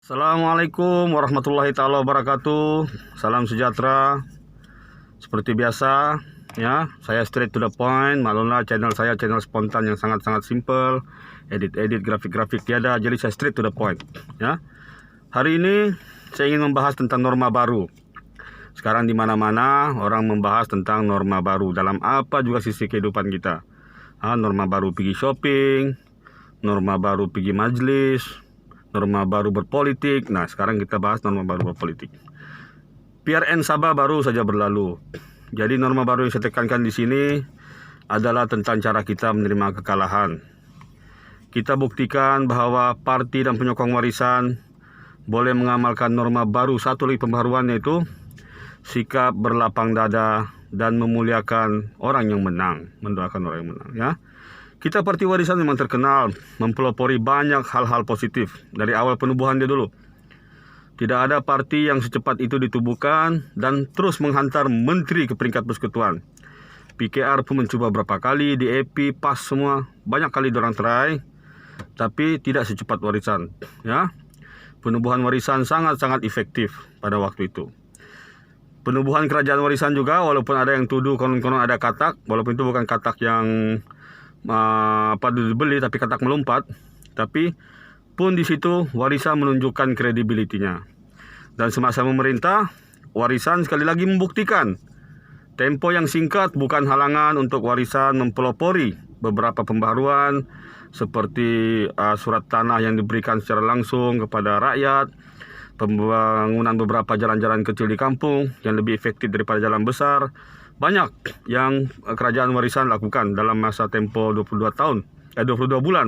Assalamualaikum warahmatullahi taala wabarakatuh. Salam sejahtera. Seperti biasa, ya, saya straight to the point. Maklumlah channel saya channel spontan yang sangat-sangat simple. Edit grafik-grafik tiada, jadi saya straight to the point, ya. Hari ini saya ingin membahas tentang norma baru. Sekarang di mana-mana orang membahas tentang norma baru dalam apa juga sisi kehidupan kita. Norma baru pergi shopping, norma baru pergi majlis, norma baru berpolitik. Nah, sekarang kita bahas norma baru berpolitik. PRN Sabah baru saja berlalu. Jadi norma baru yang saya tekankan di sini adalah tentang cara kita menerima kekalahan. Kita buktikan bahwa parti dan penyokong warisan boleh mengamalkan norma baru. Satu lagi pembaharuan, yaitu sikap berlapang dada dan memuliakan orang yang menang, mendoakan orang yang menang, ya. Kita parti warisan memang terkenal mempelopori banyak hal-hal positif dari awal penubuhan dia dulu. Tidak ada parti yang secepat itu ditubuhkan dan terus menghantar menteri ke peringkat persekutuan. PKR pun mencuba berapa kali, DAP, PAS semua, banyak kali dorang try, tapi tidak secepat warisan, ya. Penubuhan warisan sangat-sangat efektif pada waktu itu. Penubuhan kerajaan warisan juga, walaupun ada yang tuduh konon-konon ada katak, walaupun itu bukan katak yang dibeli, tapi katak melompat. Tapi pun di situ warisan menunjukkan kredibilitinya. Dan semasa memerintah, warisan sekali lagi membuktikan tempo yang singkat bukan halangan untuk warisan mempelopori beberapa pembaharuan seperti surat tanah yang diberikan secara langsung kepada rakyat, pembangunan beberapa jalan-jalan kecil di kampung yang lebih efektif daripada jalan besar. Banyak yang kerajaan warisan lakukan dalam masa tempo 22 bulan.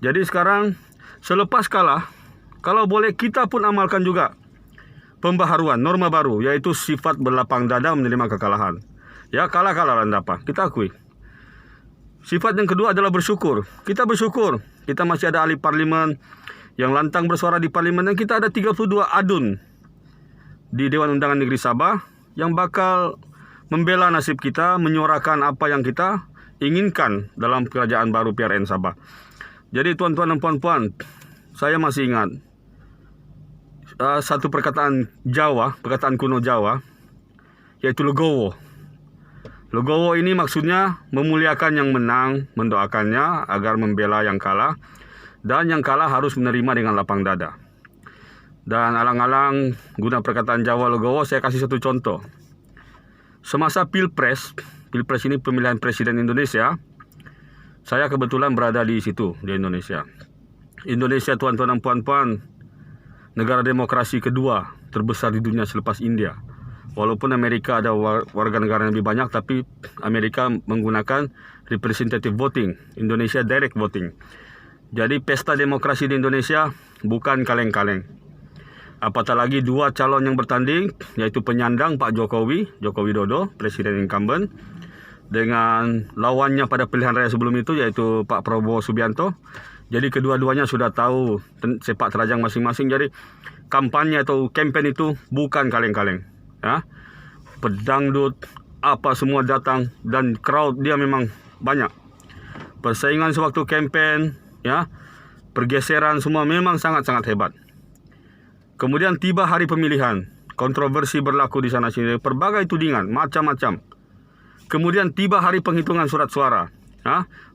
Jadi sekarang selepas kalah, kalau boleh kita pun amalkan juga pembaharuan, norma baru, yaitu sifat berlapang dada menerima kekalahan. Ya, kalah apa? Kita akui. Sifat yang kedua adalah bersyukur. Kita bersyukur, kita masih ada ahli parlimen yang lantang bersuara di parlimen, dan kita ada 32 adun di Dewan Undangan Negeri Sabah yang bakal membela nasib kita, menyuarakan apa yang kita inginkan dalam kerajaan baru PRN Sabah. Jadi tuan-tuan dan puan-puan, saya masih ingat satu perkataan kuno Jawa, yaitu legowo. Legowo ini maksudnya memuliakan yang menang, mendoakannya agar membela yang kalah, dan yang kalah harus menerima dengan lapang dada. Dan alang-alang guna perkataan Jawa legowo, saya kasih satu contoh. Semasa Pilpres ini pemilihan presiden Indonesia, saya kebetulan berada di situ, di Indonesia. Indonesia, tuan-tuan dan puan-puan, negara demokrasi kedua terbesar di dunia selepas India. Walaupun Amerika ada warga negara yang lebih banyak, tapi Amerika menggunakan representative voting, Indonesia direct voting. Jadi pesta demokrasi di Indonesia bukan kaleng-kaleng. Apatah lagi dua calon yang bertanding, yaitu penyandang Pak Jokowi Widodo, presiden incumbent, dengan lawannya pada pilihan raya sebelum itu, yaitu Pak Prabowo Subianto. Jadi kedua-duanya sudah tahu sepak terjang masing-masing. Jadi kampanye atau campaign itu bukan kaleng-kaleng, ya. Pedangdut apa semua datang, dan crowd dia memang banyak. Persaingan sewaktu campaign, ya, pergeseran semua memang sangat-sangat hebat. Kemudian tiba hari pemilihan, kontroversi berlaku di sana sini, berbagai tudingan, macam-macam. Kemudian tiba hari penghitungan surat suara.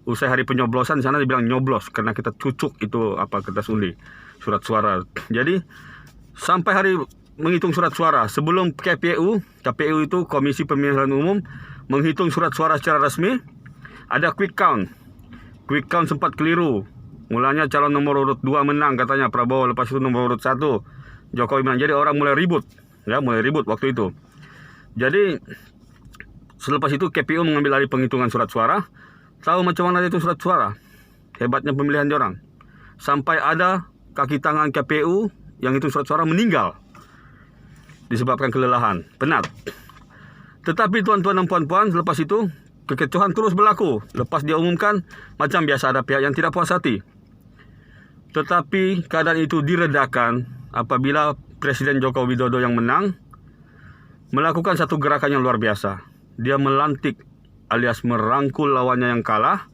Usai hari penyoblosan, di sana dibilang nyoblos karena kita cucuk itu kertas undi, surat suara. Jadi sampai hari menghitung surat suara, sebelum KPU itu Komisi Pemilihan Umum menghitung surat suara secara resmi, ada quick count. Quick count sempat keliru. Mulanya calon nomor urut 2 menang katanya Prabowo, lepas itu nomor urut 1 Jokowi menang. Jadi orang mulai ribut waktu itu. Jadi selepas itu KPU mengambil alih penghitungan surat suara. Tahu macam mana itu surat suara? Hebatnya pemilihan diorang. Sampai ada kaki tangan KPU yang itu surat suara meninggal disebabkan kelelahan, penat. Tetapi tuan-tuan dan puan-puan, selepas itu kekecohan terus berlaku. Lepas dia umumkan, macam biasa ada pihak yang tidak puas hati. Tetapi keadaan itu diredakan apabila Presiden Joko Widodo yang menang melakukan satu gerakan yang luar biasa. Dia melantik alias merangkul lawannya yang kalah,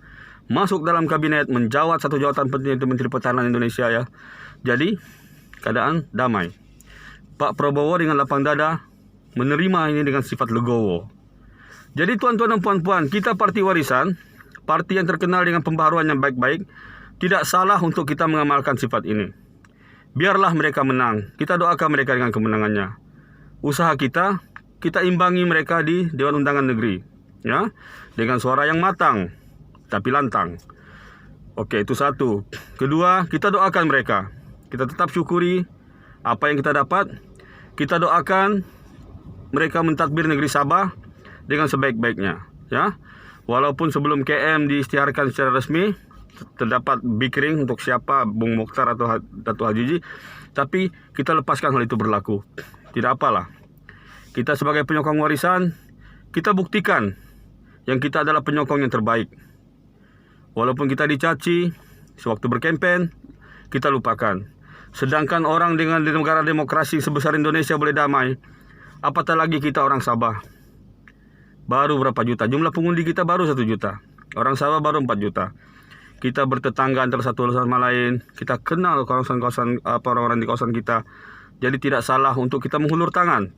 masuk dalam kabinet, menjawat satu jawatan penting, itu Menteri Pertahanan Indonesia, ya. Jadi keadaan damai. Pak Prabowo dengan lapang dada menerima ini dengan sifat legowo. Jadi tuan-tuan dan puan-puan, kita parti warisan, parti yang terkenal dengan pembaharuan yang baik-baik, tidak salah untuk kita mengamalkan sifat ini. Biarlah mereka menang. Kita doakan mereka dengan kemenangannya. Usaha kita imbangi mereka di Dewan Undangan Negeri, ya, dengan suara yang matang tapi lantang. Oke, itu satu. Kedua, kita doakan mereka. Kita tetap syukuri apa yang kita dapat. Kita doakan mereka mentadbir negeri Sabah dengan sebaik-baiknya, ya. Walaupun sebelum KM diisytiharkan secara resmi terdapat bikring untuk siapa Bung Mokhtar atau Datuk Haji, tapi kita lepaskan hal itu berlaku. Tidak apalah. Kita sebagai penyokong warisan, kita buktikan yang kita adalah penyokong yang terbaik. Walaupun kita dicaci sewaktu berkempen, kita lupakan. Sedangkan orang dengan di negara demokrasi sebesar Indonesia boleh damai, apatah lagi kita orang Sabah. Baru berapa juta? Jumlah pengundi kita baru 1 juta. Orang Sabah baru 4 juta. Kita bertetangga antara satu sama lain. Kita kenal kawasan-kawasan orang-orang di kawasan kita. Jadi tidak salah untuk kita menghulur tangan.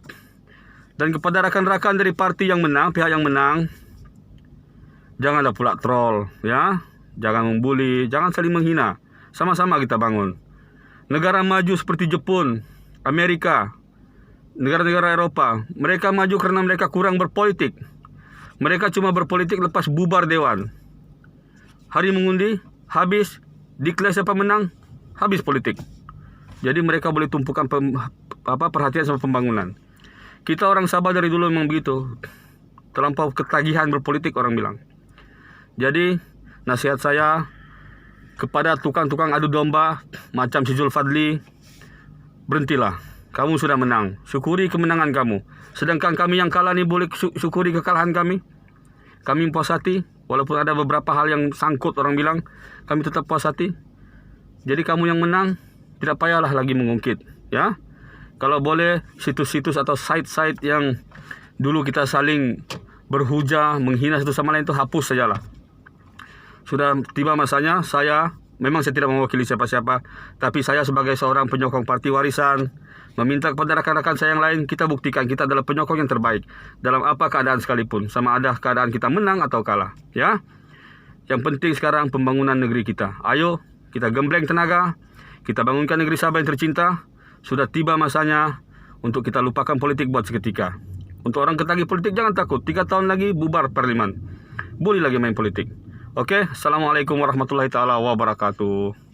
Dan kepada rakan-rakan dari parti yang menang, pihak yang menang, janganlah pula troll, ya. Jangan membuli, jangan saling menghina. Sama-sama kita bangun. Negara maju seperti Jepun, Amerika, negara-negara Eropa, mereka maju karena mereka kurang berpolitik. Mereka cuma berpolitik lepas bubar dewan. Hari mengundi, habis, declare siapa menang, habis politik. Jadi mereka boleh tumpukan perhatian sama pembangunan. Kita orang Sabah dari dulu memang begitu. Terlampau ketagihan berpolitik orang bilang. Jadi nasihat saya kepada tukang-tukang adu domba macam si Zulfadli, berhentilah. Kamu sudah menang. Syukuri kemenangan kamu. Sedangkan kami yang kalah ni boleh syukuri kekalahan kami. Kami puas hati. Walaupun ada beberapa hal yang sangkut orang bilang, kami tetap puas hati. Jadi kamu yang menang, tidak payahlah lagi mengungkit, ya. Kalau boleh situs-situs atau site-site yang dulu kita saling berhujah, menghina satu sama lain itu hapus sajalah. Sudah tiba masanya, saya tidak mewakili siapa-siapa, tapi saya sebagai seorang penyokong parti warisan meminta kepada rakan-rakan saya yang lain, kita buktikan kita adalah penyokong yang terbaik dalam apa keadaan sekalipun, sama ada keadaan kita menang atau kalah, ya. Yang penting sekarang pembangunan negeri kita. Ayo kita gembleng tenaga, kita bangunkan negeri Sabah yang tercinta. Sudah tiba masanya untuk kita lupakan politik buat seketika. Untuk orang ketagih politik jangan takut, 3 tahun lagi bubar parlimen, boleh lagi main politik. Oke, assalamualaikum warahmatullahi taala wabarakatuh.